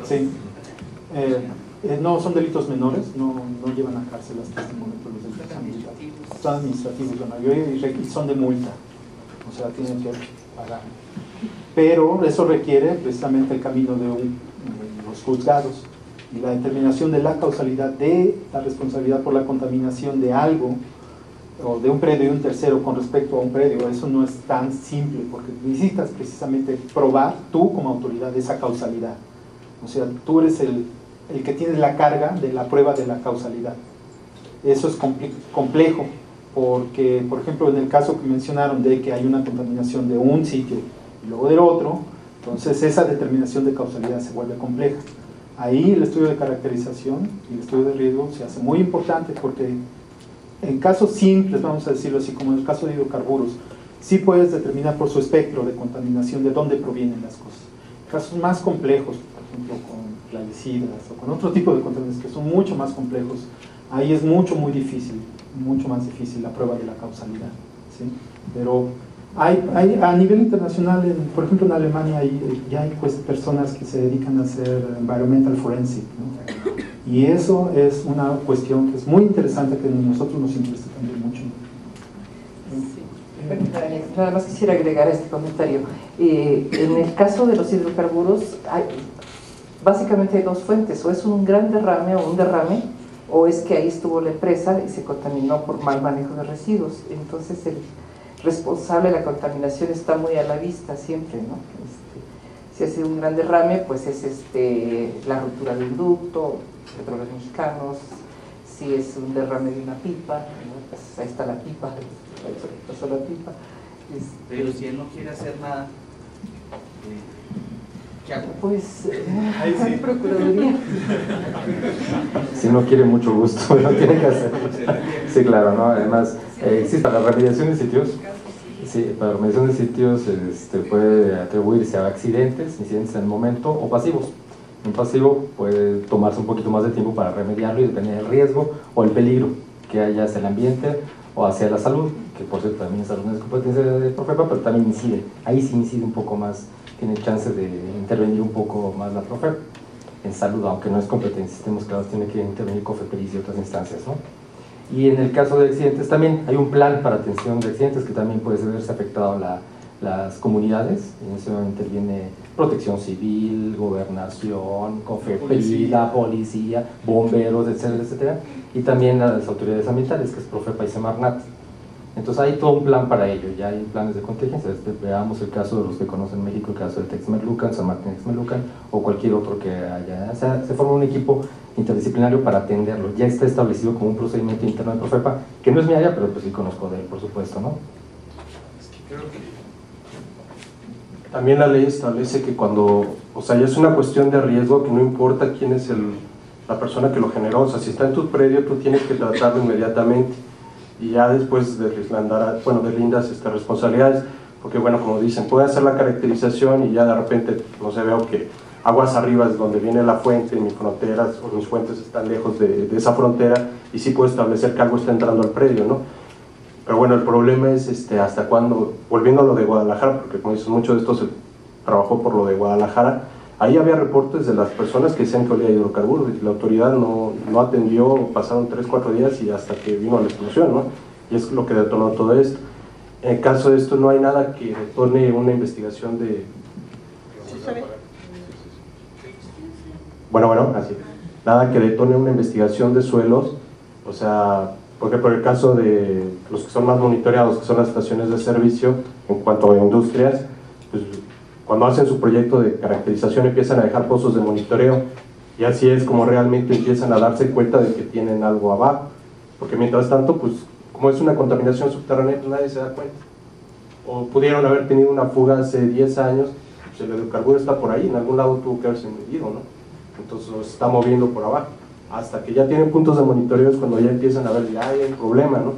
Sí. No son delitos menores, no llevan a cárcel hasta este momento los delitos administrativos. Son administrativos, la mayoría, y son de multa, o sea, tienen que pagar. Pero eso requiere precisamente el camino de los juzgados y la determinación de la causalidad de la responsabilidad por la contaminación de algo o de un predio y un tercero con respecto a un predio. Eso no es tan simple porque necesitas precisamente probar tú como autoridad esa causalidad. O sea, tú eres el que tiene la carga de la prueba de la causalidad. Eso es complejo porque, por ejemplo, en el caso que mencionaron de que hay una contaminación de un sitio y luego del otro, entonces esa determinación de causalidad se vuelve compleja. Ahí el estudio de caracterización y el estudio de riesgo se hace muy importante porque en casos simples, vamos a decirlo así, como en el caso de hidrocarburos, sí puedes determinar por su espectro de contaminación de dónde provienen las cosas. Casos más complejos, por ejemplo, con plaguicidas o con otro tipo de contaminantes que son mucho más complejos, ahí es mucho más difícil la prueba de la causalidad, ¿sí? Pero hay a nivel internacional, por ejemplo en Alemania ya hay pues, personas que se dedican a hacer environmental forensic, ¿no? Y eso es una cuestión que es muy interesante, que a nosotros nos interesa también mucho. Nada más quisiera agregar este comentario. En el caso de los hidrocarburos, básicamente hay dos fuentes: o es un gran derrame o un derrame, o es que ahí estuvo la empresa y se contaminó por mal manejo de residuos. Entonces el responsable de la contaminación está muy a la vista siempre, ¿no? Si hace un gran derrame, pues es la ruptura de un ducto, Petróleos Mexicanos. Si es un derrame de una pipa, ¿no? Pues ahí está la pipa, pasó la pipa. Pero si él no quiere hacer nada, ¿qué hago? Pues hay procuraduría. Si no quiere, mucho gusto, no tiene que hacer. Sí, claro, ¿no? Además, sí, para la remediación de sitios, sí, para la remediación de sitios puede atribuirse a incidentes en el momento, o pasivos. Un pasivo puede tomarse un poquito más de tiempo para remediarlo y depende del riesgo o el peligro que haya hacia el ambiente o hacia la salud, que por cierto también salud no es competencia de Profepa, pero también incide, ahí sí incide un poco más, tiene chance de intervenir un poco más la Profepa en salud, aunque no es competencia, estemos claros, tiene que intervenir COFEPRIS y otras instancias, ¿no? Y en el caso de accidentes también hay un plan para atención de accidentes que también puede verse afectado las comunidades. En eso interviene Protección Civil, Gobernación, COFEPRIS, la policía, bomberos, etcétera, etcétera, y también las autoridades ambientales, que es Profepa y Semarnat. Entonces hay todo un plan para ello, ya hay planes de contingencia. Veamos el caso de los que conocen México, el caso de Texmelucan, San Martín Texmelucan, o cualquier otro que haya. O sea, se forma un equipo interdisciplinario para atenderlo. Ya está establecido como un procedimiento interno de Profepa, que no es mi área, pero pues sí conozco de él, por supuesto, ¿no? Es que creo que también la ley establece que cuando, o sea, ya es una cuestión de riesgo, que no importa quién es la persona que lo generó, o sea, si está en tu predio, tú tienes que tratarlo inmediatamente. Y ya después deslindas responsabilidades, porque bueno, como dicen, puede hacer la caracterización y ya de repente, no sé, veo que aguas arriba es donde viene la fuente, mis fronteras o mis fuentes están lejos de esa frontera, y sí puedo establecer que algo está entrando al predio, ¿no? Pero bueno, el problema es hasta cuándo, volviendo a lo de Guadalajara, porque como dices, mucho de esto se trabajó por lo de Guadalajara. Ahí había reportes de las personas que decían que olía a hidrocarburos y la autoridad no atendió, pasaron 3-4 días y hasta que vino la explosión, ¿no? Y es lo que detonó todo esto. En el caso de esto no hay nada que detone una investigación de... Bueno, así. Nada que detone una investigación de suelos, o sea, porque por el caso de los que son más monitoreados, que son las estaciones de servicio, en cuanto a industrias, pues cuando hacen su proyecto de caracterización empiezan a dejar pozos de monitoreo, y así es como realmente empiezan a darse cuenta de que tienen algo abajo, porque mientras tanto, pues como es una contaminación subterránea, pues nadie se da cuenta. O pudieron haber tenido una fuga hace 10 años, pues el hidrocarburo está por ahí, en algún lado tuvo que haberse medido, ¿no? Entonces se está moviendo por abajo, hasta que ya tienen puntos de monitoreo es cuando ya empiezan a ver, ya hay un problema, ¿no?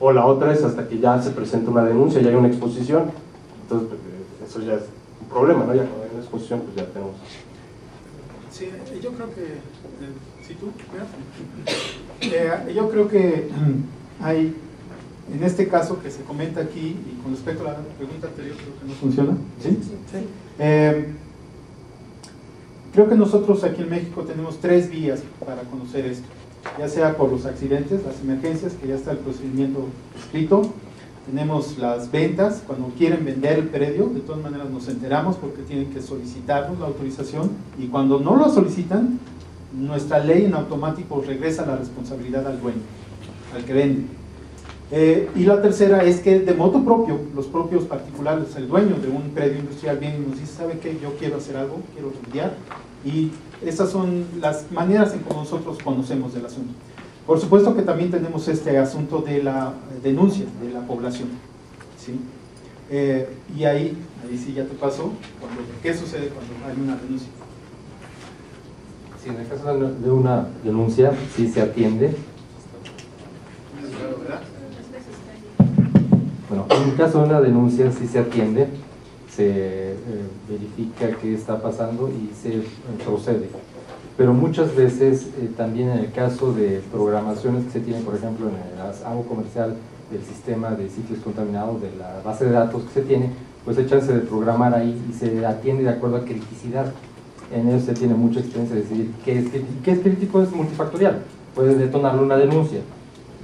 O la otra es hasta que ya se presenta una denuncia, ya hay una exposición, entonces eso ya es un problema, ¿no? Ya cuando hay una exposición, pues ya tenemos. Sí, yo creo que, ¿sí tú? Yo creo que hay, en este caso que se comenta aquí, y con respecto a la pregunta anterior, creo que no funciona, ¿sí? Sí. Creo que nosotros aquí en México tenemos 3 vías para conocer esto, ya sea por los accidentes, las emergencias, que ya está el procedimiento escrito. Tenemos las ventas, cuando quieren vender el predio, de todas maneras nos enteramos porque tienen que solicitarnos la autorización, y cuando no lo solicitan, nuestra ley en automático regresa la responsabilidad al dueño, al que vende. Y la tercera es que de motu propio, los propios particulares, el dueño de un predio industrial viene y nos dice, ¿sabe qué? Yo quiero hacer algo, quiero remediar, y esas son las maneras en que nosotros conocemos del asunto. Por supuesto que también tenemos este asunto de la denuncia de la población, ¿sí? Y ahí sí ya te pasó, ¿qué sucede cuando hay una denuncia? Sí, en el caso de una denuncia, sí se atiende. Bueno, en el caso de una denuncia sí se atiende, se verifica qué está pasando y se procede. Pero muchas veces también en el caso de programaciones que se tienen, por ejemplo, en el hago comercial del sistema de sitios contaminados, de la base de datos que se tiene, pues hay chance de programar ahí y se atiende de acuerdo a criticidad. En eso se tiene mucha experiencia de decidir qué es crítico, es multifactorial. Puede detonarle una denuncia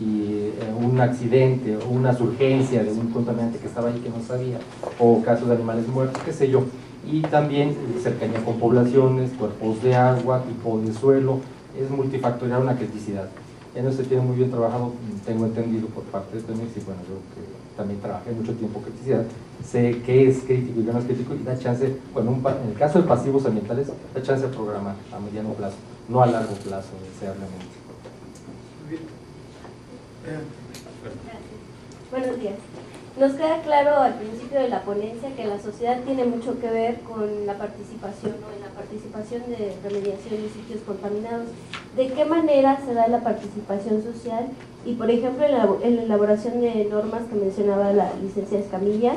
y un accidente o una surgencia de un contaminante que estaba ahí que no sabía, o casos de animales muertos, qué sé yo. Y también cercanía con poblaciones, cuerpos de agua, tipo de suelo, es multifactorial una criticidad. En eso se tiene muy bien trabajado, tengo entendido por parte de Pemex, y bueno, yo que también trabajé mucho tiempo en criticidad, sé qué es crítico y qué no es crítico, y da chance, bueno, en el caso de pasivos ambientales, da chance de programar a mediano plazo, no a largo plazo, deseablemente. Buenos días. Nos queda claro al principio de la ponencia que la sociedad tiene mucho que ver con la participación o en la participación de remediación de sitios contaminados. ¿De qué manera se da la participación social? Y por ejemplo en la elaboración de normas que mencionaba la licenciada Escamilla,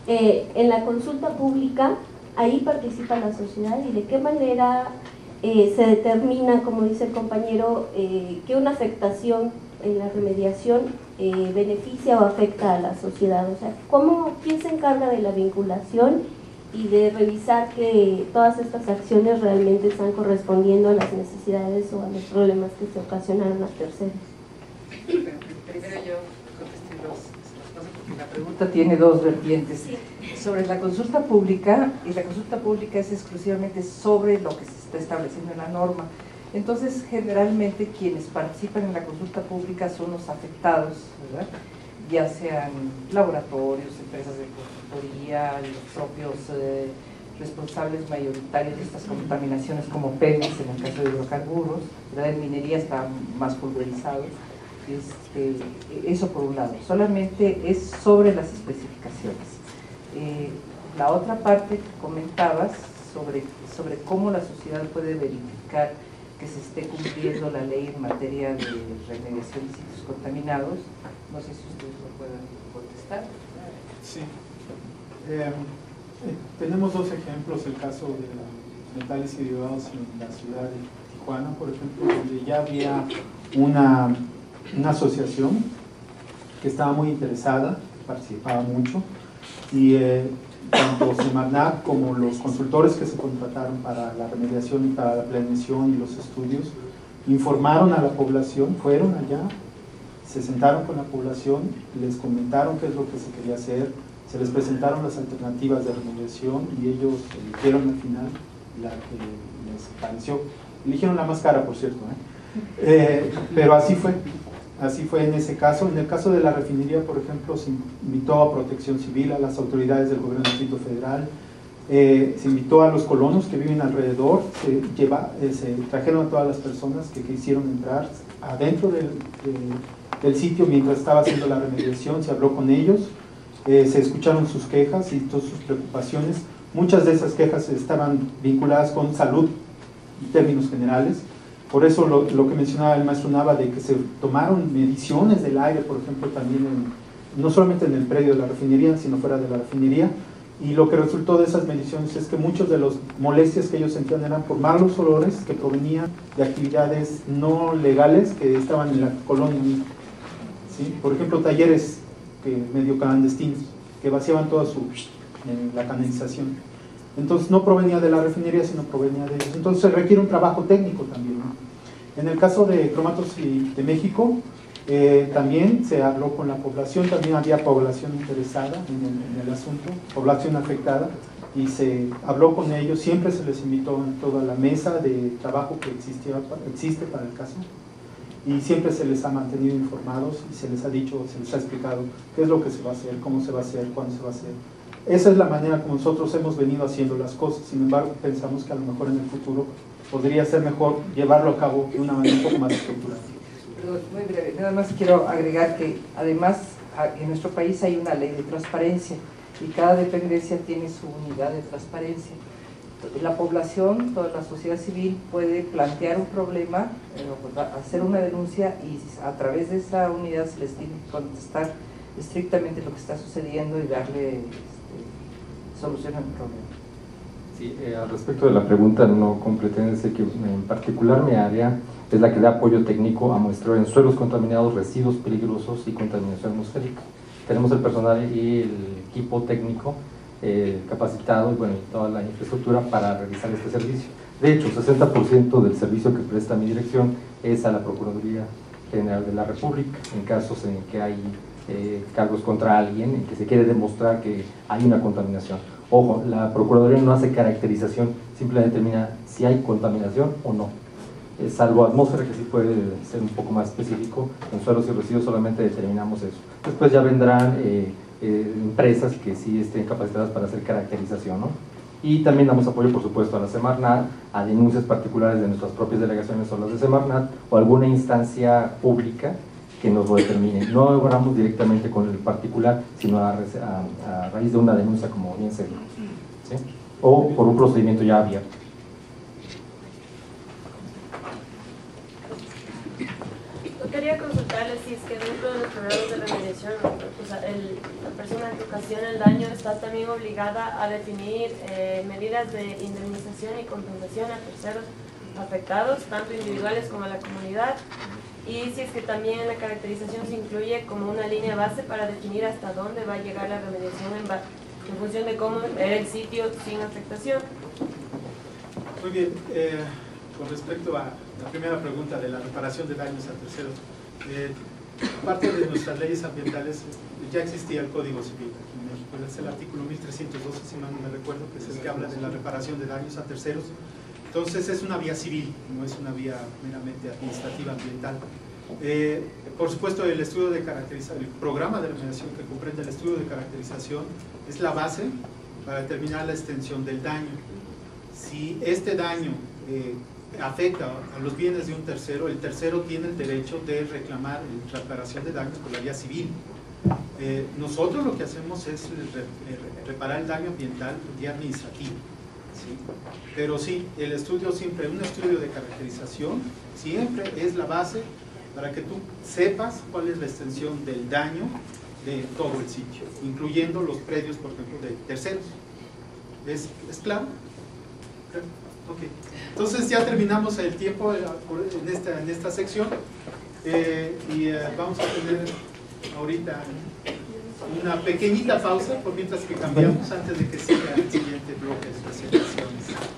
en la consulta pública, ahí participa la sociedad, y de qué manera se determina, como dice el compañero, que una afectación en la remediación beneficia o afecta a la sociedad. O sea, ¿quién se encarga de la vinculación y de revisar que todas estas acciones realmente están correspondiendo a las necesidades o a los problemas que se ocasionaron a terceros? Primero yo contesté las cosas porque la pregunta tiene 2 vertientes. Sí. Sobre la consulta pública, y la consulta pública es exclusivamente sobre lo que se está estableciendo en la norma. Entonces, generalmente quienes participan en la consulta pública son los afectados, ¿verdad? Ya sean laboratorios, empresas de consultoría, los propios responsables mayoritarios de estas contaminaciones como Pemex en el caso de hidrocarburos, ¿verdad? En minería está más pulverizado. Eso por un lado, solamente es sobre las especificaciones. La otra parte que comentabas sobre cómo la sociedad puede verificar que se esté cumpliendo la ley en materia de remediación de sitios contaminados, no sé si ustedes lo puedan contestar. Sí. Tenemos 2 ejemplos, el caso de los metales y derivados en la ciudad de Tijuana, por ejemplo, donde ya había una asociación que estaba muy interesada, participaba mucho, y tanto Semarnat como los consultores que se contrataron para la remediación y para la planeación y los estudios, informaron a la población, fueron allá, se sentaron con la población, les comentaron qué es lo que se quería hacer, se les presentaron las alternativas de remediación y ellos eligieron al final la que les pareció. Eligieron la más cara, por cierto, pero así fue. Así fue en ese caso. En el caso de la refinería, por ejemplo, se invitó a Protección Civil, a las autoridades del gobierno del Distrito Federal, se invitó a los colonos que viven alrededor, se trajeron a todas las personas que quisieron entrar adentro del sitio mientras estaba haciendo la remediación, se habló con ellos, se escucharon sus quejas y todas sus preocupaciones. Muchas de esas quejas estaban vinculadas con salud en términos generales. Por eso lo que mencionaba el maestro Nava, de que se tomaron mediciones del aire, por ejemplo, también no solamente en el predio de la refinería, sino fuera de la refinería, y lo que resultó de esas mediciones es que muchos de las molestias que ellos sentían eran por malos olores que provenían de actividades no legales que estaban en la colonia, ¿sí? Por ejemplo, talleres medio clandestinos que vaciaban toda la canalización. Entonces no provenía de la refinería, sino provenía de ellos. Entonces se requiere un trabajo técnico también, ¿no? En el caso de Cromatos de México, también se habló con la población, también había población interesada en el asunto, población afectada, y se habló con ellos, siempre se les invitó en toda la mesa de trabajo que existe para el caso, y siempre se les ha mantenido informados y se les ha dicho, se les ha explicado qué es lo que se va a hacer, cómo se va a hacer, cuándo se va a hacer. Esa es la manera como nosotros hemos venido haciendo las cosas. Sin embargo, pensamos que a lo mejor en el futuro podría ser mejor llevarlo a cabo de una manera un poco más estructurada. Perdón, muy breve, nada más quiero agregar que además en nuestro país hay una ley de transparencia y cada dependencia tiene su unidad de transparencia. La población, toda la sociedad civil puede plantear un problema, hacer una denuncia y a través de esa unidad se les tiene que contestar estrictamente lo que está sucediendo y darle solución al problema. Sí, al respecto de la pregunta no completé, decir que en particular mi área es la que da apoyo técnico a muestreo en suelos contaminados, residuos peligrosos y contaminación atmosférica. Tenemos el personal y el equipo técnico capacitado y, bueno, y toda la infraestructura para realizar este servicio. De hecho, 60% del servicio que presta mi dirección es a la Procuraduría General de la República, en casos en que hay cargos contra alguien, en que se quiere demostrar que hay una contaminación. Ojo, la Procuraduría no hace caracterización, simplemente determina si hay contaminación o no. Salvo atmósfera, que sí puede ser un poco más específico, en suelos y residuos solamente determinamos eso. Después ya vendrán empresas que sí estén capacitadas para hacer caracterización, ¿no? Y también damos apoyo, por supuesto, a la Semarnat, a denuncias particulares de nuestras propias delegaciones o las de Semarnat, o alguna instancia pública que nos lo determine. No obramos directamente con el particular, sino a raíz de una denuncia, como bien se dijo, ¿sí? O por un procedimiento ya abierto. Yo quería consultarle si es que dentro de los programas de remediación, o sea, la persona que ocasiona el daño está también obligada a definir medidas de indemnización y compensación a terceros afectados, tanto individuales como a la comunidad, y si es que también en la caracterización se incluye como una línea base para definir hasta dónde va a llegar la remediación en función de cómo era el sitio sin afectación. Muy bien, con respecto a la primera pregunta de la reparación de daños a terceros, parte de nuestras leyes ambientales ya existía el Código Civil aquí en México, es el artículo 1312, si mal no me recuerdo, que es el que habla de la reparación de daños a terceros. Entonces es una vía civil, no es una vía meramente administrativa ambiental. Por supuesto, el estudio de caracterización, el programa de remediación que comprende el estudio de caracterización es la base para determinar la extensión del daño. Si este daño afecta a los bienes de un tercero, el tercero tiene el derecho de reclamar la reparación de daños por la vía civil. Nosotros lo que hacemos es reparar el daño ambiental por vía administrativa. ¿Sí? Pero sí, el estudio siempre, un estudio de caracterización siempre es la base para que tú sepas cuál es la extensión del daño de todo el sitio, incluyendo los predios, por ejemplo, de terceros. ¿Es claro? Okay. Entonces ya terminamos el tiempo en esta sección y vamos a tener ahorita una pequeñita pausa por mientras que cambiamos antes de que siga el siguiente bloque de presentaciones.